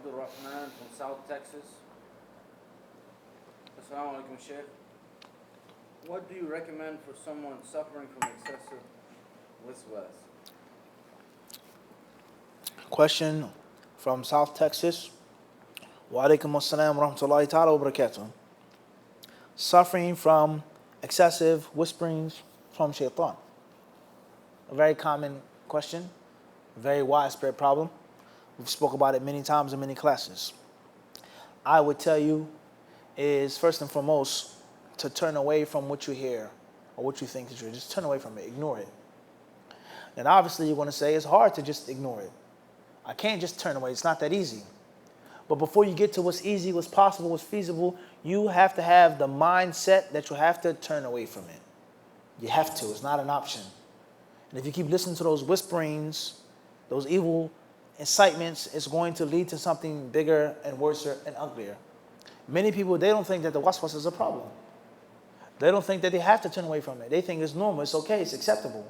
Abdul Rahman from South Texas. Assalamu alaikum, Sheikh. What do you recommend for someone suffering from excessive waswaas? Question from South Texas. Wa alaikum assalam wa rahmatullahi ta'ala wa barakatuh. Suffering from excessive whisperings from Shaytan. A very common question, a very widespread problem. We've spoke about it many times in many classes. I would tell you is first and foremost to turn away from what you hear or what you think is true. Just turn away from it, ignore it. And obviously you're going to say it's hard to just ignore it. I can't just turn away, it's not that easy. But before you get to what's easy, what's possible, what's feasible, you have to have the mindset that you have to turn away from it. You have to, it's not an option. And if you keep listening to those whisperings, those evil incitements, it's going to lead to something bigger and worse and uglier. Many people, they don't think that the waswas is a problem. They don't think that they have to turn away from it. They think it's normal, it's okay, it's acceptable.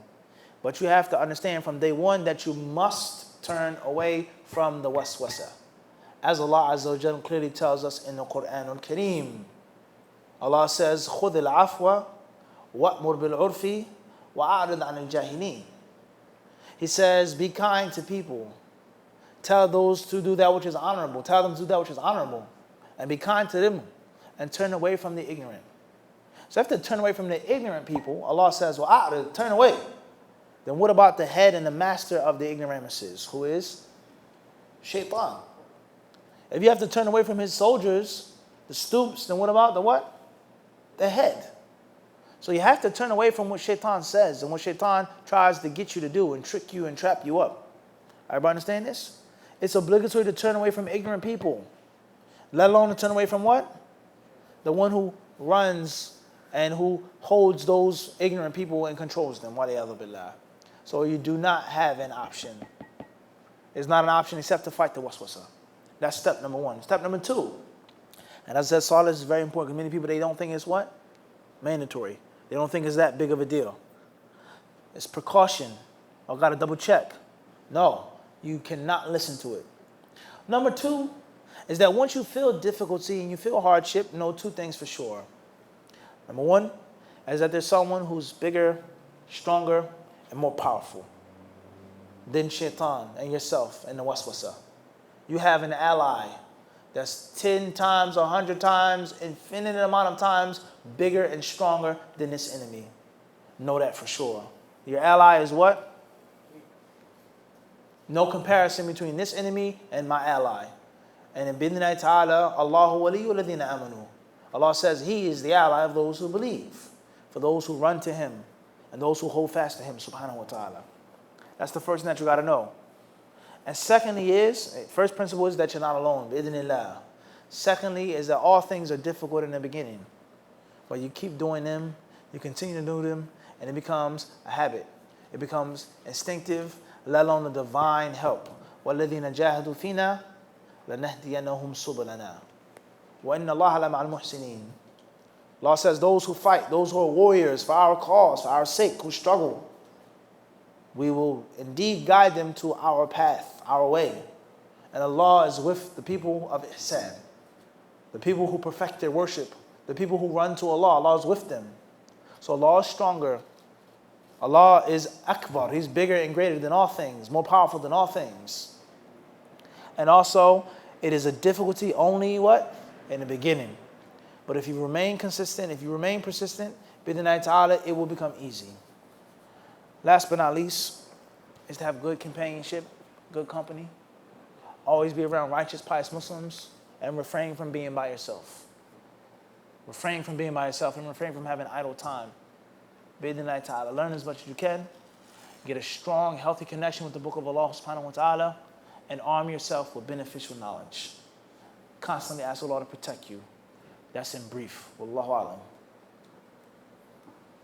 But you have to understand from day one that you must turn away from the waswasa. As Allah Azza wa Jalla clearly tells us in the Quran al-Kareem, Allah says, خُذِ الْعَفْوَ وَأْمُرْ بِالْعُرْفِ وَأَعْرِضْ عَنِ الْجَاهِلِينَ. He says, be kind to people. Tell those to do that which is honorable. Tell them to do that which is honorable. And be kind to them. And turn away from the ignorant. So if they turn away from the ignorant people, Allah says, well, turn away. Then what about the head and the master of the ignoramuses, who is Shaytan? If you have to turn away from his soldiers, the stoops, then what about the what? The head. So you have to turn away from what Shaytan says and what Shaytan tries to get you to do and trick you and trap you up. Everybody understand this? It's obligatory to turn away from ignorant people. Let alone to turn away from what? The one who runs and who holds those ignorant people and controls them. Waliyadhu billah. So you do not have an option. It's not an option except to fight the waswasa. That's step number one. Step number two. And as I said, salah is very important because many people, they don't think it's what? Mandatory. They don't think it's that big of a deal. It's precaution. I've got to double check. No, you cannot listen to it. Number two is that once you feel difficulty and you feel hardship, know two things for sure. Number one is that there's someone who's bigger, stronger, and more powerful than Shaitan and yourself and the waswasa. You have an ally that's 10 times, 100 times, infinite amount of times bigger and stronger than this enemy. Know that for sure. Your ally is what? No comparison between this enemy and my ally. And in Bidnai Ta'ala, Allahu waliyyu alladhina amanu. Allah says He is the ally of those who believe, for those who run to Him and those who hold fast to Him, subhanahu wa ta'ala. That's the first thing that you got to know. And secondly is, first principle is that you're not alone, bi'idhnillah. Secondly is that all things are difficult in the beginning. But you keep doing them, you continue to do them, and it becomes a habit. It becomes instinctive, let alone the divine help. وَالَّذِينَ جَاهَدُوا فِينَا لَنَهْدِيَنَّهُمْ سُبُلَنَا وَإِنَّ اللَّهَ لَمَعَ الْمُحْسِنِينَ. Allah says those who fight, those who are warriors for our cause, for our sake, who struggle, we will indeed guide them to our path, our way. And Allah is with the people of Ihsan, the people who perfect their worship, the people who run to Allah. Allah is with them. So Allah is stronger. Allah is Akbar. He's bigger and greater than all things, more powerful than all things. And also, it is a difficulty only what? In the beginning. But if you remain consistent, if you remain persistent, bidnai ta'ala, it will become easy. Last but not least, is to have good companionship, good company. Always be around righteous, pious Muslims, and refrain from being by yourself. Refrain from being by yourself and refrain from having idle time. Bidnai ta'ala. Learn as much as you can. Get a strong, healthy connection with the Book of Allah subhanahu wa ta'ala, and arm yourself with beneficial knowledge. Constantly ask Allah to protect you. That's in brief. Wallahu alam.